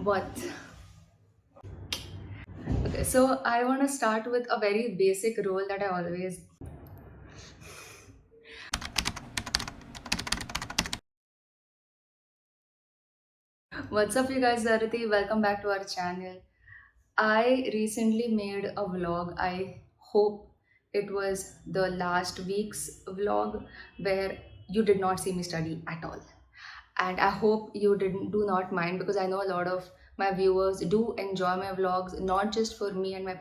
What? Okay, so I want to start with a very basic rule that I always. What's up, you guys? Zarati, welcome back to our channel. I recently made a vlog. I hope it was the last week's vlog where you did not see me study at all. And I hope you didn't do not mind because I know a lot of my viewers do enjoy my vlogs, not just for me and my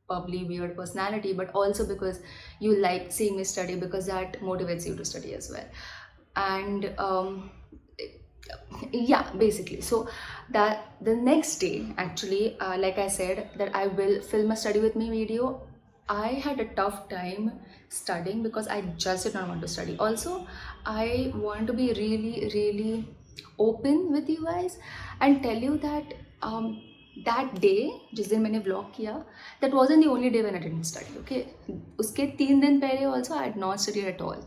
bubbly weird personality, but also because you like seeing me study because that motivates you to study as well. And yeah, basically, so that the next day actually, like I said that I will film a study with me video. I had a tough time studying because I just did not want to study. Also, I want to be really open with you guys and tell you that that day जिस दिन मैंने vlog किया, that wasn't the only day when I didn't study. Okay, उसके 3 दिन पहले also I had not studied at all.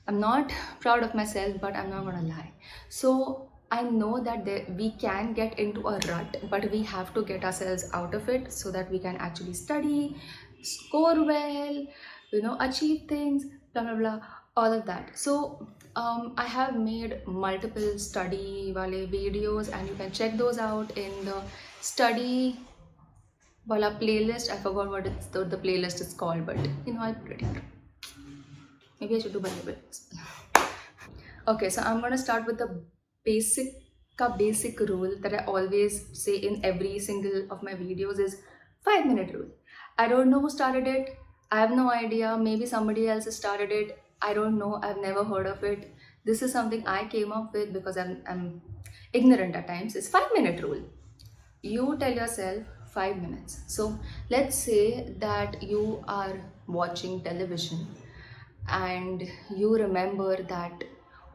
I'm not proud of myself, but I'm not gonna lie. So I know that we can get into a rut, but we have to get ourselves out of it so that we can actually study, score well, achieve things, blah blah blah, all of that. So I have made multiple study wale videos, and you can check those out in the study wala playlist. I forgot what the playlist is called, but I'll put it here. Maybe I should do Bible. Okay, so I'm gonna start with the basic rule that I always say in every single of my videos is 5 minute rule. I don't know who started it. I have no idea. Maybe somebody else has started it. I don't know. I've never heard of it. This is something I came up with because I'm ignorant at times. It's 5 minute rule. You tell yourself 5 minutes. So let's say that you are watching television and you remember that,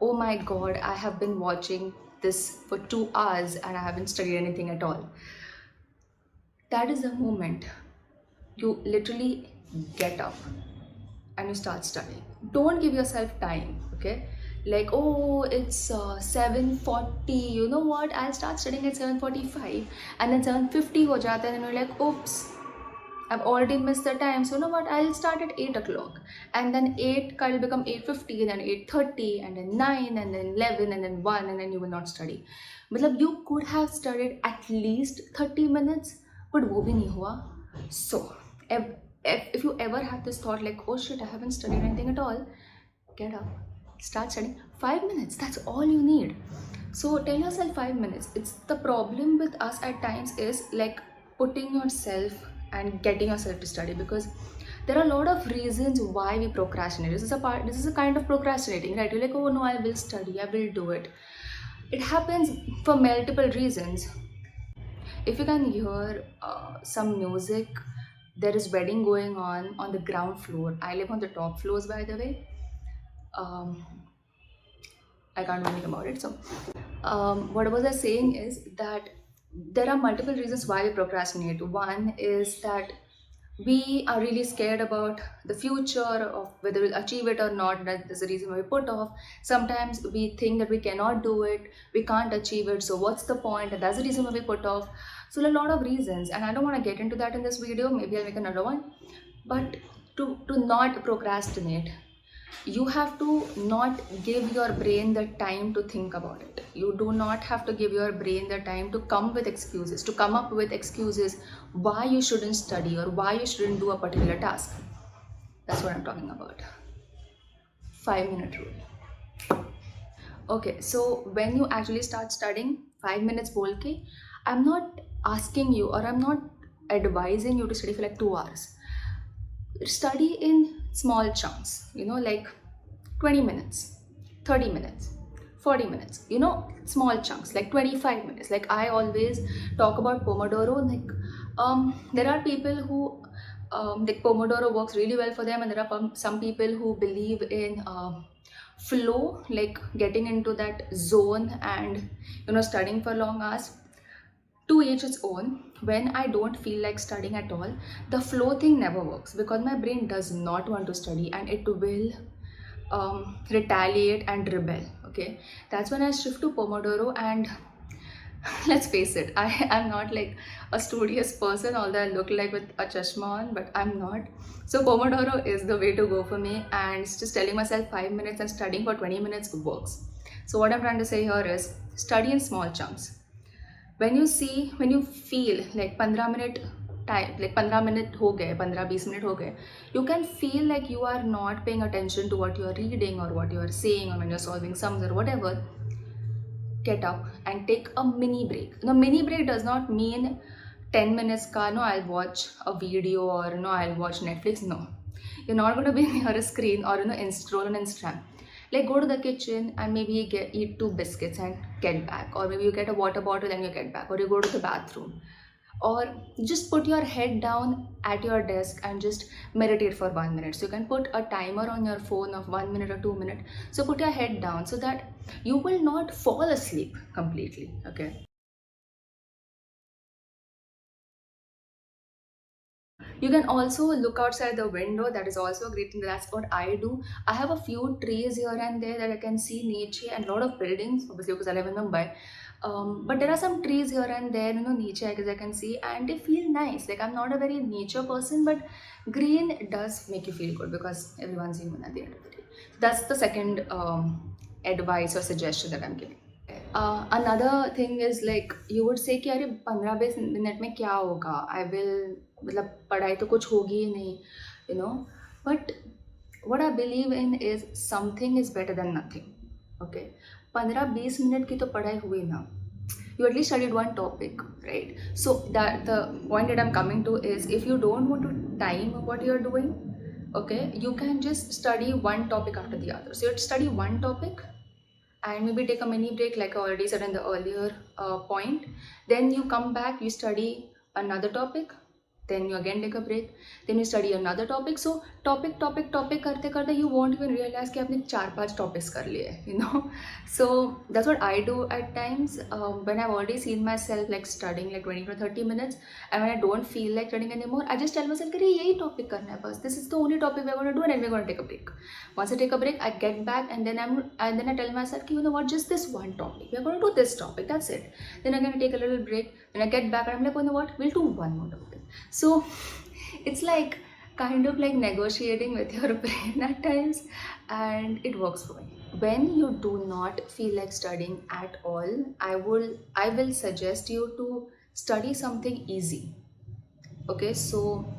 oh my god, I have been watching this for 2 hours and I haven't studied anything at all. That is the moment you literally get up and you start studying. Don't give yourself time, okay? Like, oh, it's 7:40. You know what? I'll start studying at 7:45, and then 7:50 ho jata hai, and you're like, oops, I've already missed the time. So you know what? I'll start at 8 o'clock, and then 8 will become 8:50, and then 8:30, and then 9, and then 11, and then 1, and then you will not study. मतलब you could have studied at least 30 minutes, but वो भी नहीं हुआ. So if you ever have this thought like, oh shit, I haven't studied anything at all, get up, start studying. 5 minutes, that's all you need. So tell yourself 5 minutes. It's the problem with us at times is like putting yourself and getting yourself to study, because there are a lot of reasons why we procrastinate. This is a kind of procrastinating, right? You're like, oh no, I will study, I will do it. It happens for multiple reasons. If you can hear some music, there is wedding going on the ground floor. I live on the top floors, by the way. um, I can't do anything about it. So what was I saying is that there are multiple reasons why we procrastinate. One is that we are really scared about the future of whether we'll achieve it or not. That's the reason why we put off. Sometimes we think that we cannot do it, we can't achieve it, so what's the point? And that's the reason why we put off. So a lot of reasons, and I don't want to get into that in this video. Maybe I'll make another one. But to not procrastinate, you have to not give your brain the time to think about it. You do not have to give your brain the time to come up with excuses why you shouldn't study or why you shouldn't do a particular task. That's what I'm talking about. 5 minute rule. Okay, so when you actually start studying, 5 minutes bolke, I'm not asking you or I'm not advising you to study for like 2 hours. Study in small chunks, like 20 minutes, 30 minutes, 40 minutes, small chunks, like 25 minutes. Like I always talk about Pomodoro. Like there are people who like Pomodoro works really well for them, and there are some people who believe in flow, like getting into that zone and studying for long hours. To each its own. When I don't feel like studying at all, the flow thing never works because my brain does not want to study and it will retaliate and rebel. Okay, that's when I shift to Pomodoro, and Let's face it, I am not like a studious person, although I look like with a chashma on, but I'm not. So Pomodoro is the way to go for me, and it's just telling myself 5 minutes and studying for 20 minutes works. So what I'm trying to say here is study in small chunks. When you feel like 15 minute time, like 15 minute हो गए, 15-20 minute हो गए, you can feel like you are not paying attention to what you are reading or what you are saying, or when you're solving sums or whatever. Get up and take a mini break. Now, mini break does not mean 10 minutes ka, no, I'll watch a video, or no, I'll watch Netflix. No. You're not going to be near a screen or scroll on Instagram. Like go to the kitchen and maybe eat 2 biscuits and get back. Or maybe you get a water bottle and you get back. Or you go to the bathroom, or just put your head down at your desk and just meditate for 1 minute. So you can put a timer on your phone of 1 minute or 2 minutes. So put your head down so that you will not fall asleep completely. Okay. You can also look outside the window. That is also a great thing. That's what I do. I have a few trees here and there that I can see nature, and a lot of buildings, obviously, because I live in Mumbai. But there are some trees here and there, nature, because I can see, and they feel nice. Like I'm not a very nature person, but green does make you feel good because everyone's human at the end of the day. That's the second advice or suggestion that I'm giving. Another thing is like you would say कि अरे 15-20 minute में क्या होगा, I will, मतलब पढ़ाई तो कुछ होगी ही नहीं, you know. But what I believe in is something is better than nothing. Okay, 15-20 minute की तो पढ़ाई हुई ना. You at least studied one topic, right? So that the point that I'm coming to is, if you don't want to time what you're doing, okay, you can just study one topic after the other. So you study one topic and maybe take a mini break, like I already said in the earlier point. Then you come back, you study another topic, then you again take a break, then you study another topic. So topic करते करते you won't even realize कि आपने 4-5 topics कर लिए, you know. So that's what I do at times when I've already seen myself like studying like 20 to 30 minutes, and when I don't feel like studying anymore, I just tell myself कि यही topic करना है बस, this is the only topic we're going to do, and then we're going to take a break. Once I take a break, I get back, and then I tell myself कि you know what, just this one topic, we're going to do this topic, that's it. Then again I take a little break, then I get back and I'm like, you know what, we'll do one more topic. So it's like kind of like negotiating with your brain at times, and it works for me. When you do not feel like studying at all, I will suggest you to study something easy. Okay, so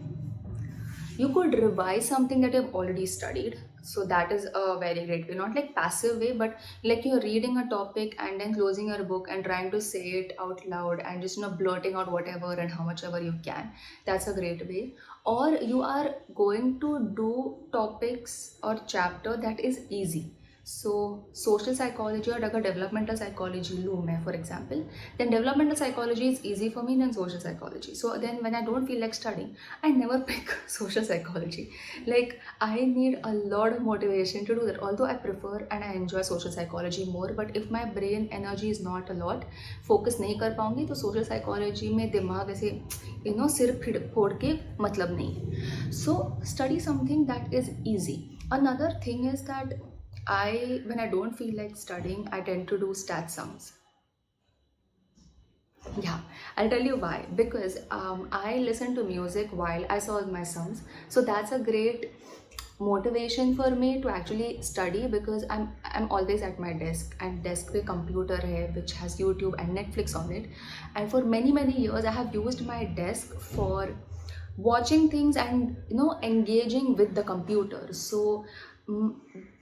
you could revise something that you've already studied. So that is a very great way, not like passive way, but like you're reading a topic and then closing your book and trying to say it out loud and just blurting out whatever and how much ever you can. That's a great way. Or you are going to do topics or chapter that is easy. So social psychology, or अगर developmental psychology लूँ मैं for example, then developmental psychology is easy for me than social psychology. So then when I don't feel like studying, I never pick social psychology. Like I need a lot of motivation to do that, although I prefer and I enjoy social psychology more. But if my brain energy is not a lot, focus नहीं कर पाऊँगी, तो social psychology में दिमाग ऐसे सिर फोड़ के मतलब नहीं है. So study something that is easy. Another thing is that when I don't feel like studying, I tend to do stat sums. Yeah, I'll tell you why. Because I listen to music while I solve my sums. So that's a great motivation for me to actually study, because I'm always at my desk, and desk पे computer है which has YouTube and Netflix on it. And for many years I have used my desk for watching things and engaging with the computer. So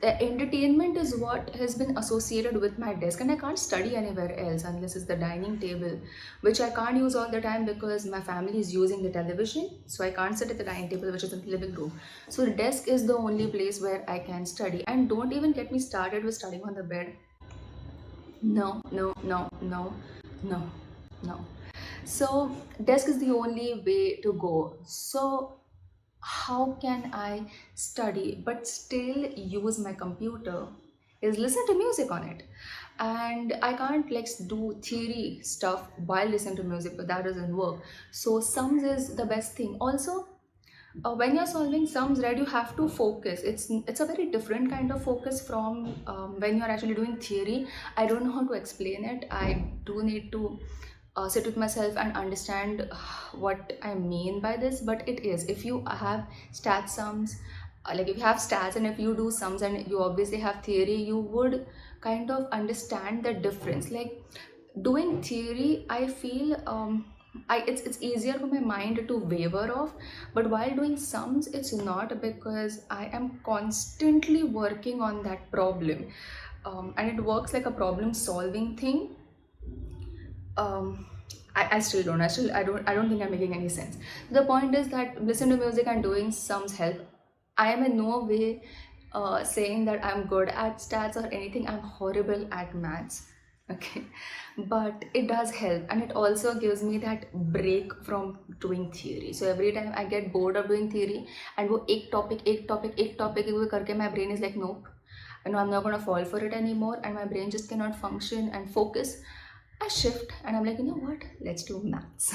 the entertainment is what has been associated with my desk, and I can't study anywhere else unless it's the dining table, which I can't use all the time because my family is using the television. So I can't sit at the dining table, which is in the living room. So the desk is the only place where I can study. And don't even get me started with studying on the bed. No, no, no, no, no, no. So desk is the only way to go. So how can I study but still use my computer? Is listen to music on it. And I can't like do theory stuff while listening to music, but that doesn't work. So sums is the best thing. Also, When you're solving sums, right, you have to focus. It's a very different kind of focus from when you're actually doing theory. I don't know how to explain it. I do need to sit with myself and understand what I mean by this. But it is, if you have stat sums, like if you have stats and if you do sums and you obviously have theory, you would kind of understand the difference. Like doing theory, I feel it's easier for my mind to waver off, but while doing sums, it's not, because I am constantly working on that problem, and it works like a problem solving thing. um, I still don't. I don't think I'm making any sense. The point is that listen to music and doing sums help. I am in no way saying that I'm good at stats or anything. I'm horrible at maths. Okay, but it does help, and it also gives me that break from doing theory. So every time I get bored of doing theory and वो एक topic वो करके my brain is like nope, no, I'm not gonna fall for it anymore, and my brain just cannot function and focus. I shift and I'm like, you know what? Let's do maths.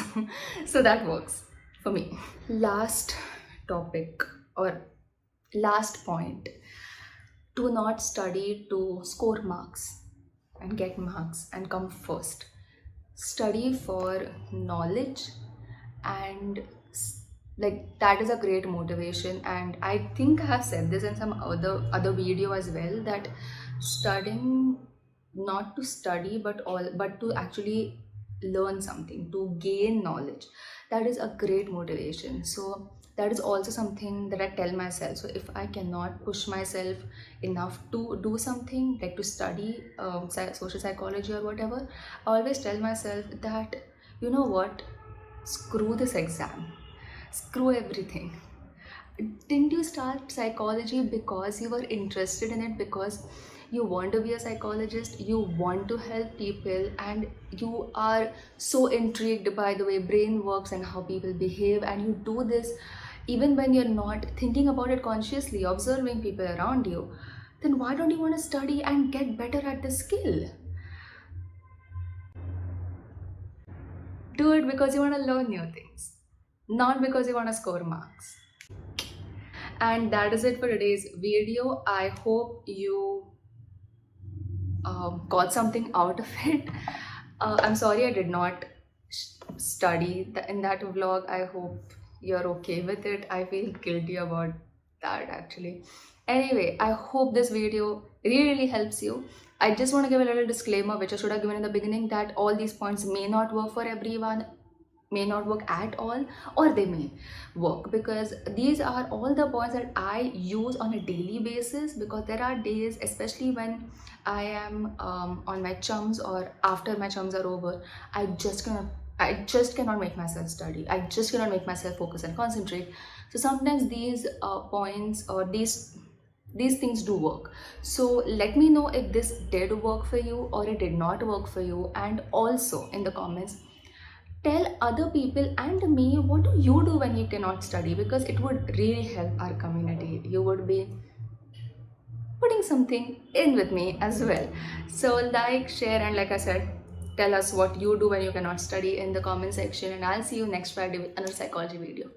So that works for me. Last topic or last point: do not study to score marks and get marks and come first. Study for knowledge, and like that is a great motivation. And I think I have said this in some other video as well, that studying, not to study but to actually learn something, to gain knowledge, that is a great motivation. So that is also something that I tell myself. So if I cannot push myself enough to do something like to study social psychology or whatever, I always tell myself that, you know what, screw this exam, screw everything. Didn't you start psychology because you were interested in it, because you want to be a psychologist, you want to help people, and you are so intrigued by the way brain works and how people behave, and you do this even when you're not thinking about it consciously, observing people around you, then why don't you want to study and get better at the skill? Do it because you want to learn new things, not because you want to score marks. And that is it for today's video. I hope you got something out of it. I'm sorry I did not study in that vlog. I hope you're okay with it. I feel guilty about that actually. Anyway, I hope this video really helps you. I just want to give a little disclaimer, which I should have given in the beginning, that all these points may not work for everyone, may not work at all, or they may work, because these are all the points that I use on a daily basis. Because there are days, especially when I am on my chums or after my chums are over, I just cannot make myself study. I just cannot make myself focus and concentrate. So sometimes these points or these things do work. So let me know if this did work for you or it did not work for you, and also in the comments tell other people and me, what do you do when you cannot study, because it would really help our community. You would be putting something in with me as well. So like, share, and like I said, tell us what you do when you cannot study in the comment section, and I'll see you next Friday with another psychology video.